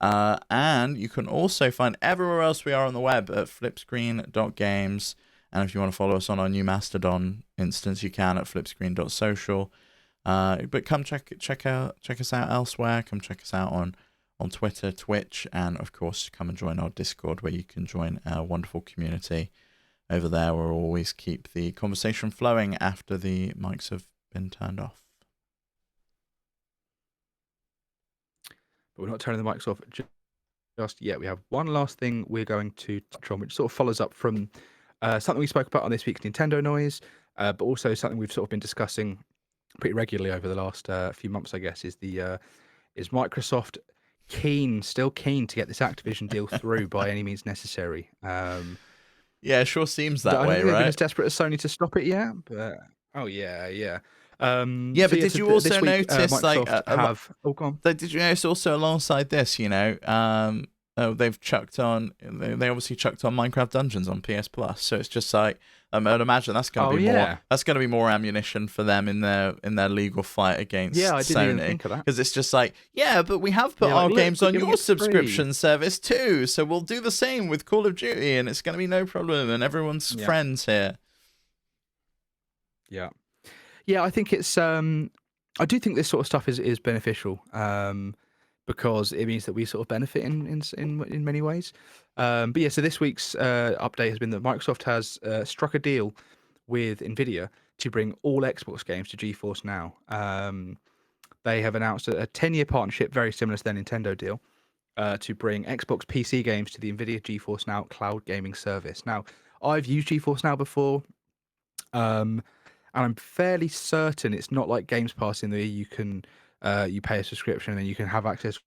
And you can also find everywhere else we are on the web at flipscreen.games. And if you want to follow us on our new Mastodon instance, you can at flipscreen.social. But come check us out elsewhere. Come check us out on Twitter, Twitch, and of course, come and join our Discord where you can join our wonderful community over there. We'll always keep the conversation flowing after the mics have been turned off. But we're not turning the mics off just yet. We have one last thing we're going to touch on, which sort of follows up from something we spoke about on this week's Nintendo Noise, but also something we've sort of been discussing pretty regularly over the last few months, I guess, is Microsoft still keen to get this Activision deal through by any means necessary. Yeah, it sure seems that I don't way, think they've been right? as desperate as Sony to stop it yet, but yeah. Yeah, but did you also notice Microsoft have? Oh, go on. Did you notice also alongside this, they've chucked on. They obviously chucked on Minecraft Dungeons on PS Plus, so it's just like I'd imagine that's going to be more. That's going to be more ammunition for them in their legal fight against Sony. I didn't even think of that, because it's just like, but we have put our games on your subscription service too, so we'll do the same with Call of Duty, and it's going to be no problem, and everyone's friends here. Yeah, I think it's. I do think this sort of stuff is beneficial. Because it means that we sort of benefit in many ways. But yeah, so this week's update has been that Microsoft has struck a deal with Nvidia to bring all Xbox games to GeForce Now. They have announced a 10-year partnership, very similar to their Nintendo deal, to bring Xbox PC games to the Nvidia GeForce Now cloud gaming service. Now, I've used GeForce Now before, and I'm fairly certain it's not like Games Pass in the you can. You pay a subscription and then you can have access to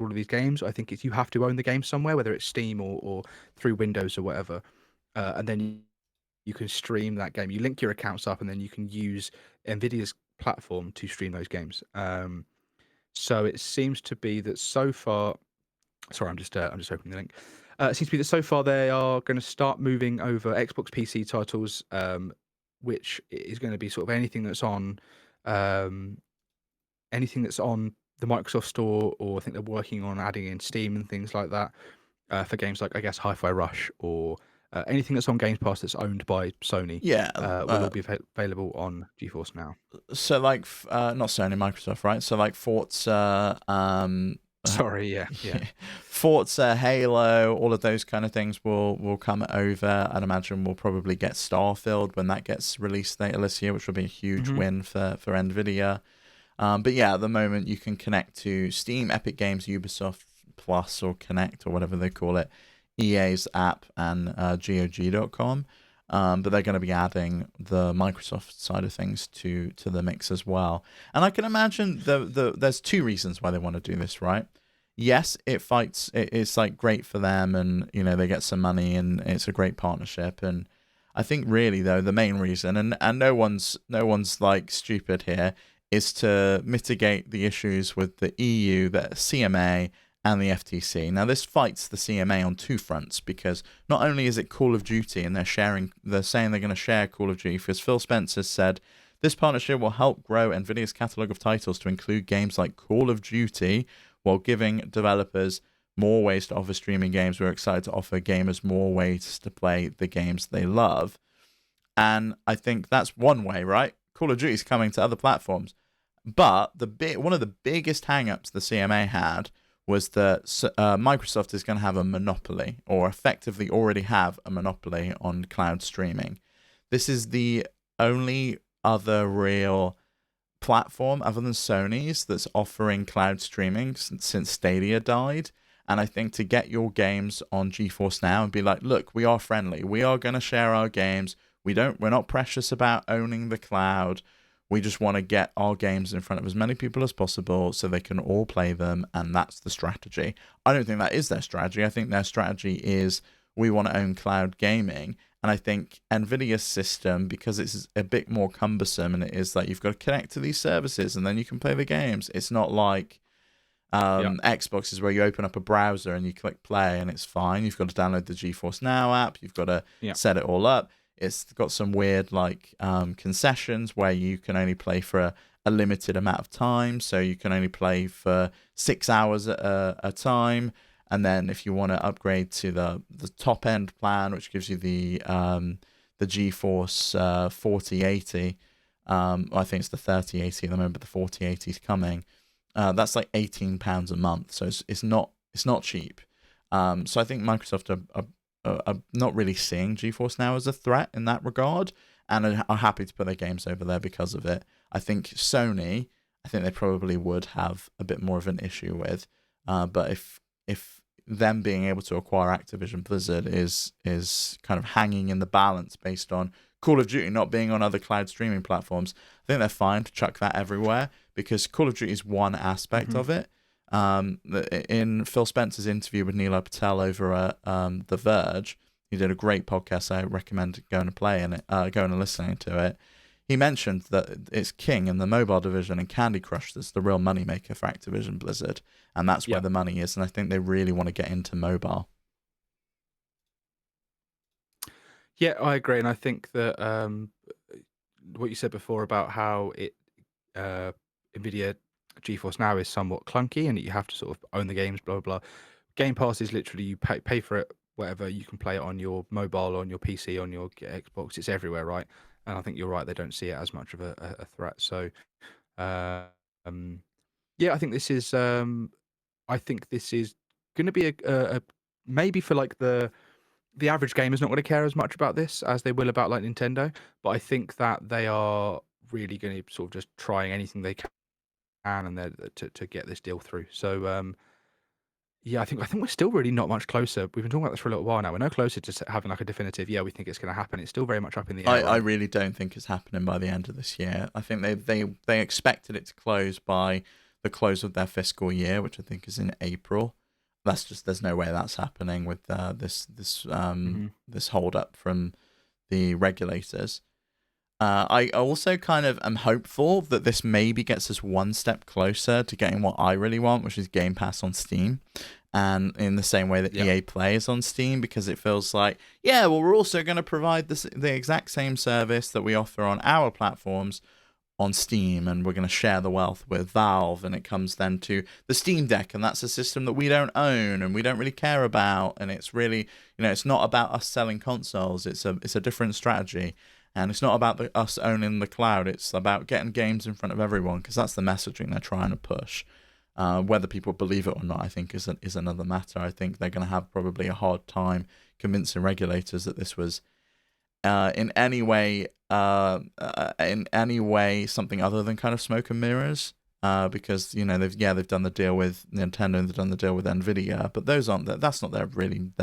all of these games. I think you have to own the game somewhere, whether it's Steam or through Windows or whatever. And then you can stream that game. You link your accounts up and then you can use Nvidia's platform to stream those games. So it seems to be that so far. Sorry, I'm just opening the link. It seems to be that so far they are going to start moving over Xbox PC titles, which is going to be sort of anything that's on. Anything that's on the Microsoft Store, or I think they're working on adding in Steam and things like that for games like, I guess, Hi-Fi Rush, or anything that's on Games Pass that's owned by Sony. Will all be available on GeForce Now. So like, not Sony, Microsoft, right? So like Forza. Sorry, yeah. Forza, Halo, all of those kind of things will come over. I'd imagine we'll probably get Starfield when that gets released later this year, which will be a huge win for Nvidia. But yeah, at the moment you can connect to Steam, Epic Games, Ubisoft Plus, or Connect, or whatever they call it, EA's app, and GOG.com. But they're going to be adding the Microsoft side of things to the mix as well. And I can imagine there's two reasons why they want to do this, right? Yes, it's like great for them, and they get some money, and it's a great partnership. And I think really though the main reason, and no one's like stupid here, is to mitigate the issues with the EU, the CMA, and the FTC. Now, this fights the CMA on two fronts, because not only is it Call of Duty, and they're saying they're going to share Call of Duty, because Phil Spencer said, this partnership will help grow NVIDIA's catalog of titles to include games like Call of Duty, while giving developers more ways to offer streaming games. We're excited to offer gamers more ways to play the games they love. And I think that's one way, right? Call of Duty is coming to other platforms. But one of the biggest hang-ups the CMA had was that Microsoft is going to have a monopoly, or effectively already have a monopoly on cloud streaming. This is the only other real platform other than Sony's that's offering cloud streaming since Stadia died. And I think to get your games on GeForce Now and be like, look, we are friendly. We are going to share our games. We're not precious about owning the cloud. We just want to get our games in front of as many people as possible so they can all play them, and that's the strategy. I don't think that is their strategy. I think their strategy is we want to own cloud gaming, and I think NVIDIA's system, because it's a bit more cumbersome, and it is like you've got to connect to these services and then you can play the games. It's not like Xbox is where you open up a browser and you click play and it's fine. You've got to download the GeForce Now app. You've got to set it all up. It's got some weird concessions where you can only play for a limited amount of time, so you can only play for 6 hours at a time. And then if you want to upgrade to the top end plan, which gives you the GeForce 4080, I think it's the 3080 at the moment, but the 4080 is coming. That's like £18 a month, so it's not cheap. So I think Microsoft are not really seeing GeForce Now as a threat in that regard, and are happy to put their games over there because of it. I think Sony, I think they probably would have a bit more of an issue with, but if them being able to acquire Activision Blizzard is kind of hanging in the balance based on Call of Duty not being on other cloud streaming platforms, I think they're fine to chuck that everywhere, because Call of Duty is one aspect of it. In Phil Spencer's interview with Neil Patel over at The Verge, he did a great podcast. I recommend going and listening to it. He mentioned that it's king in the mobile division, and Candy Crush is the real moneymaker for Activision Blizzard, and that's where the money is. And I think they really want to get into mobile. Yeah, I agree, and I think that what you said before about how Nvidia GeForce Now is somewhat clunky, and that you have to sort of own the games, blah blah blah. Game Pass is literally you pay for it, whatever, you can play it on your mobile, on your PC, on your Xbox. It's everywhere, right? And I think you're right; they don't see it as much of a threat. So, yeah, I think this is going to be a maybe for like the average gamer's not going to care as much about this as they will about like Nintendo, but I think that they are really going to sort of just trying anything they can and they're to get this deal through. So yeah, I think we're still really not much closer. We've been talking about this for a little while now. We're no closer to having like a definitive. Yeah, we think it's going to happen. It's still very much up in the air. I really don't think it's happening by the end of this year. I think they expected it to close by the close of their fiscal year, which I think is in April. That's just, there's no way that's happening with this hold up from the regulators. I also kind of am hopeful that this maybe gets us one step closer to getting what I really want, which is Game Pass on Steam. And in the same way that EA Play is on Steam, because it feels like, yeah, well, we're also going to provide the exact same service that we offer on our platforms on Steam, and we're going to share the wealth with Valve, and it comes then to the Steam Deck, and that's a system that we don't own and we don't really care about, and it's really, it's not about us selling consoles, it's a different strategy, and it's not about us owning the cloud, it's about getting games in front of everyone, because that's the messaging they're trying to push. Whether people believe it or not, I think is another matter. I think they're going to have probably a hard time convincing regulators that this was in any way something other than kind of smoke and mirrors, because they've done the deal with Nintendo and they've done the deal with Nvidia, but that's not their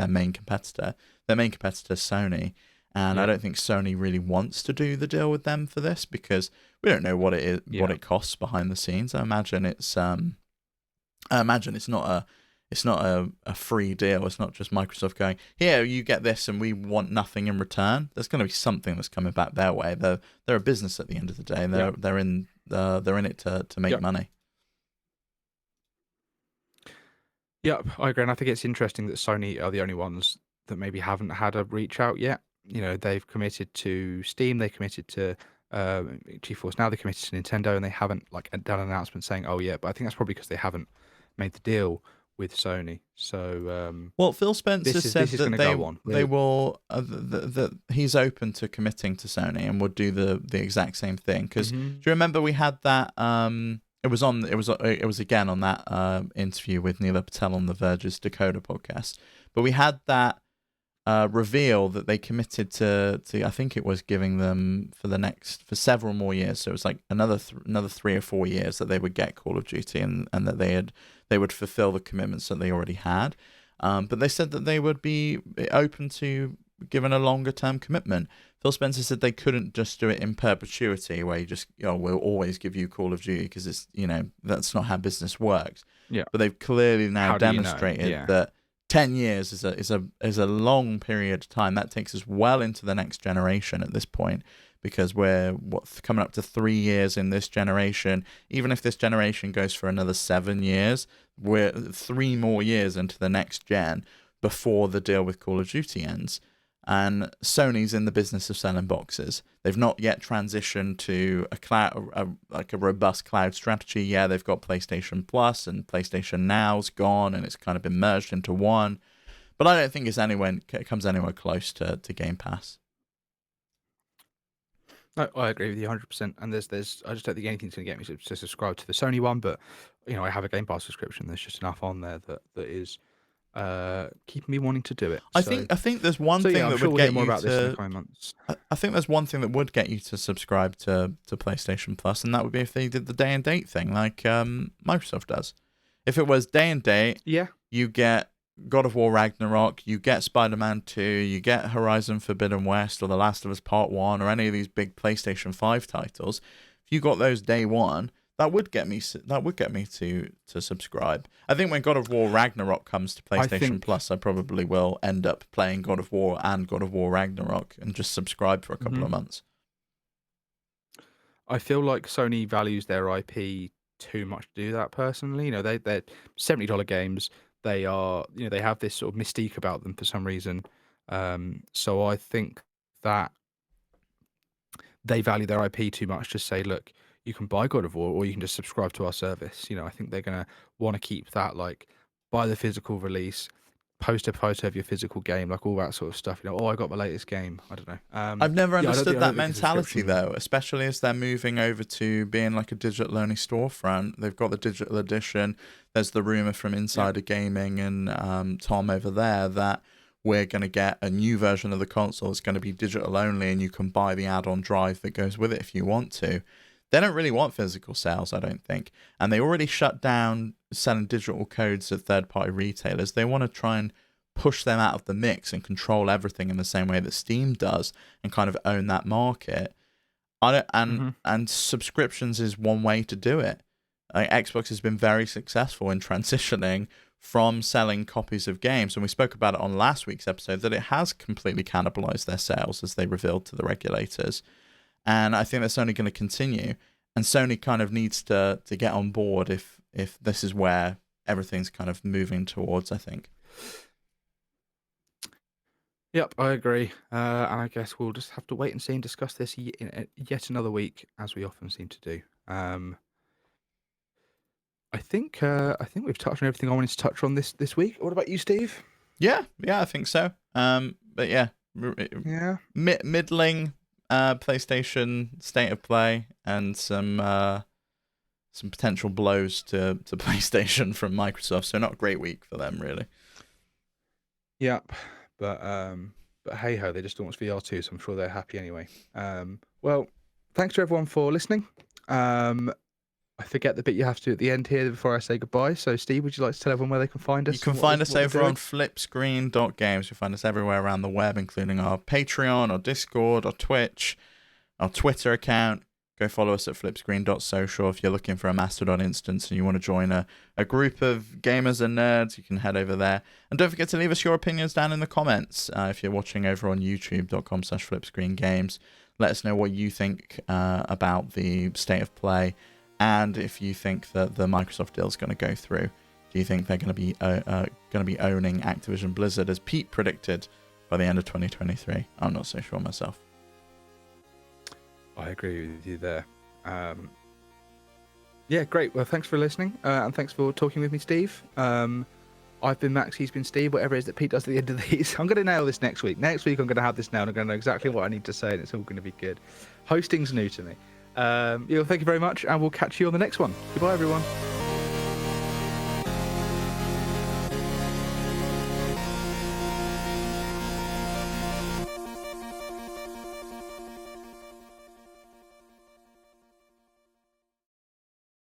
main competitor. Their main competitor is Sony, and I don't think Sony really wants to do the deal with them for this, because we don't know what it is, what it costs behind the scenes. I imagine it's not a free deal. It's not just Microsoft going, here, you get this and we want nothing in return. There's going to be something that's coming back their way. They're a business at the end of the day, and they're in it to make money. Yep, I agree, and I think it's interesting that Sony are the only ones that maybe haven't had a reach out yet. They've committed to Steam, they committed to GeForce Now, they committed to Nintendo, and they haven't done an announcement saying, oh yeah, but I think that's probably because they haven't made the deal with Sony. So well, Phil Spencer said that they will that he's open to committing to Sony and would do the exact same thing, because do you remember we had that it was again on that interview with Neil Patel on The Verge's Dakota podcast, but we had that reveal that they committed to I think it was giving them for several more years, so it was like another 3 or 4 years that they would get Call of Duty, and that they would fulfill the commitments that they already had, but they said that they would be open to giving a longer term commitment. Phil Spencer said they couldn't just do it in perpetuity, where you just we'll always give you Call of Duty, because it's that's not how business works. But they've clearly now demonstrated that 10 years is a long period of time. That takes us well into the next generation at this point, because we're coming up to 3 years in this generation. Even if this generation goes for another 7 years, we're 3 more years into the next gen before the deal with Call of Duty ends. and Sony's in the business of selling boxes. They've not yet transitioned to a cloud, like a robust cloud strategy. Yeah, they've got PlayStation Plus, and PlayStation Now's gone, and it's kind of been merged into one. But I don't think it comes anywhere close to Game Pass. I agree with you 100%. And I just don't think anything's going to get me to subscribe to the Sony one. But I have a Game Pass subscription. There's just enough on there that is keeping me wanting to do it. I think there's one thing that would get you to. I think there's one thing that would get you to subscribe to PlayStation Plus, and that would be if they did the day and date thing, like Microsoft does. If it was day and date, yeah, you get God of War Ragnarok, you get Spider-Man 2, you get Horizon Forbidden West or The Last of Us Part 1 or any of these big PlayStation 5 titles. If you got those day one, that would get me to subscribe. I think when God of War Ragnarok comes to PlayStation Plus, I probably will end up playing God of War and God of War Ragnarok and just subscribe for a couple of months. I feel like Sony values their IP too much to do that personally. They're $70 games. They are, they have this sort of mystique about them for some reason. So I think that they value their IP too much to say, look, you can buy God of War or you can just subscribe to our service. I think they're going to want to keep that, like, buy the physical release, post a photo of your physical game, like all that sort of stuff. Oh, I got my latest game. I don't know. I've never understood that mentality, though, especially as they're moving over to being like a digital-only storefront. They've got the digital edition. There's the rumor from Insider Gaming and Tom over there that we're going to get a new version of the console. It's going to be digital only, and you can buy the add-on drive that goes with it if you want to. They don't really want physical sales, I don't think. And they already shut down selling digital codes at third-party retailers. They want to try and push them out of the mix and control everything in the same way that Steam does and kind of own that market. And subscriptions is one way to do it. Xbox has been very successful in transitioning from selling copies of games. And we spoke about it on last week's episode that it has completely cannibalized their sales, as they revealed to the regulators. And I think that's only going to continue. And Sony kind of needs to get on board if this is where everything's kind of moving towards, I think. Yep, I agree. And I guess we'll just have to wait and see and discuss this yet another week, as we often seem to do. I think we've touched on everything I wanted to touch on this week. What about you, Steve? Yeah, I think so. But yeah, middling PlayStation state of play and some potential blows to PlayStation from Microsoft. So not a great week for them, really. Yep, but hey ho, they just launched VR2, so I'm sure they're happy anyway. Well, thanks to everyone for listening. I forget the bit you have to at the end here before I say goodbye. So, Steve, would you like to tell everyone where they can find us? You can find us over on FlipScreen.games. You'll find us everywhere around the web, including our Patreon, our Discord, our Twitch, our Twitter account. Go follow us at FlipScreen.social. If you're looking for a Mastodon instance and you want to join a group of gamers and nerds, you can head over there. And don't forget to leave us your opinions down in the comments. If you're watching over on youtube.com/FlipScreenGames, let us know what you think about the state of play. And if you think that the Microsoft deal is going to go through, do you think they're going to be owning Activision Blizzard as Pete predicted by the end of 2023? I'm not so sure myself. I agree with you there. Yeah, great. Well, thanks for listening, and thanks for talking with me, Steve. I've been Max, he's been Steve, whatever it is that Pete does at the end of these. I'm going to nail this next week. Next week I'm going to have this now, and I'm going to know exactly what I need to say, and it's all going to be good. Hosting's new to me. Thank you very much, and we'll catch you on the next one. Goodbye, everyone.